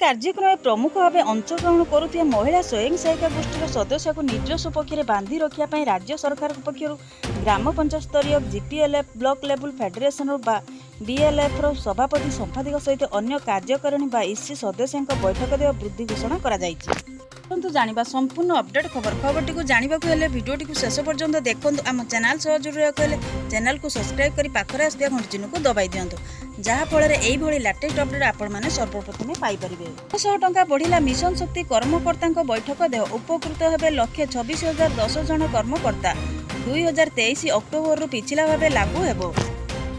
कार्यक्रम प्रमुख भाव अंशग्रहण करुवा महिला स्वयं सहायिका गोष्ठी सदस्य को निजस्व पक्ष बांधि रखापी राज्य सरकार पक्ष ग्राम पंचायत स्तरीय जीपीएलएफ ब्लॉक लेवल फेडरेशन बीएलएफ सभापति संपादिक सहित अन्य कार्यकारिणी ईसी सदस्यों बैठक देवा वृद्धि घोषणा कर जानिबा संपूर्ण अपडेट खबरटी को जानवा भिडियोटी को शेष पर्यंत देखो। आम चैनल सह जोड़ी रखा चैनल को सब्सक्राइब कर पाखरे आसुवा घंटी चिन्ह को दबाई दिंतु जहाँफल यही लाटेस्ट अपडेट आपण मैंने सर्वप्रथम पाइपर। 100 टंका बढ़िला मिशन शक्ति कर्मकर्ता बैठक देह उपकृत हेबे 1,26,010 जन कर्मकर्ता 2023 अक्टोबर पिछला भाव लागू हेबो।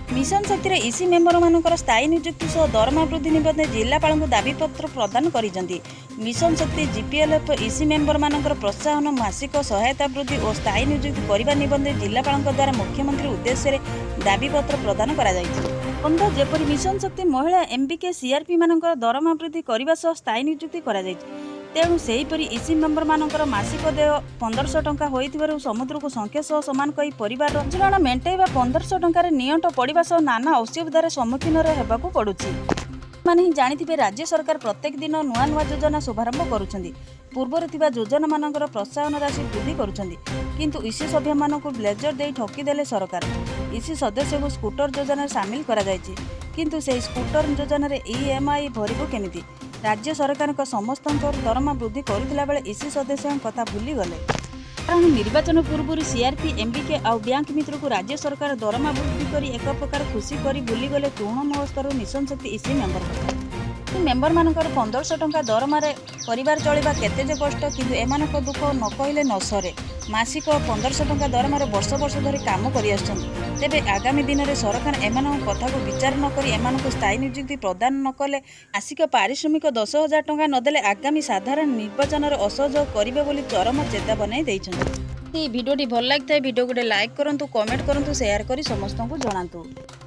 मिशन शक्ति ईसी मेंबर मानकर स्थायी नियुक्ति सह दरमा वृद्धि निमंते जिलापाल को दाबीपत्र प्रदान करिसेंती। मिशन शक्ति जीपीएलएफ ईसी मेंबर मानकर प्रोत्साहन मासिक सहायता वृद्धि और स्थायी नियुक्ति करने निमंते जिलापाल द्वारा मुख्यमंत्री उद्देश्य दाबीपत्र प्रदान करा जेपरि मिशन शक्ति महिला एमबीके सीआरपी मानकर दरमा वृद्धि करने सह स्थायी नियुक्ति करा तेणु सेहीपरि ईसी मेंबर मानकर मासिक देय 1500 टंका होइथिबारु समुद्र को संख्या सह समान कई परिवार गुजराण मेंटेइबा 1500 टंकार नियंट पड़िबा सह नाना असुविधार सम्मुखीन हेबाकु पड़ुछि। माने ही जानिथिबे राज्य सरकार प्रत्येक दिन नुआ नुआ योजना शुभारंभ करुछन्ति। पूर्वर थिबा योजना मानकर प्रोत्साहन राशि वृद्धि करुछन्ति किंतु ईसी सभ्य मानकु ब्लेजर देई ठकी देले सरकार। ईसी सदस्य को स्कूटर योजना सामिल करा जायछि किंतु से स्कूटर योजना रे ईएमआई भरिबो केमिति। राज्य सरकार समस्त दरमा वृद्धि करुथिला बेले ईसी सदस्यों कथा भूली गले कारण निर्वाचन पूर्व सीआरपी एमबीके आउ बैंक मित्र को राज्य सरकार दरमा वृद्धि करी एक प्रकार खुशी करी भूली गले तृणमूल स्तर मिशन शक्ति ईसी मेंबर मानकर 1500 टंका दरमा परिवार चलवा केते जे कष्ट किंतु एमानक दुख न कहले न सरे। मासिक 1500 टंका दरमा वर्ष वर्ष धरी काम करि आछन। तेबे आगामी दिन में सरकार एमानक कथा को विचार न करी एमानक स्थायी नियुक्ति प्रदान न कले मासिक पारिश्रमिक 10,000 टंका नदेले आगामी साधारण निर्वाचन में असहयोग करिवे बोली चरम चेतावनी दैछन्ति। भिडियोटी भल लगी भिडियो गोटे लाइक करंतु, कमेंट करंतु, शेयर करी समस्त को जणांतु।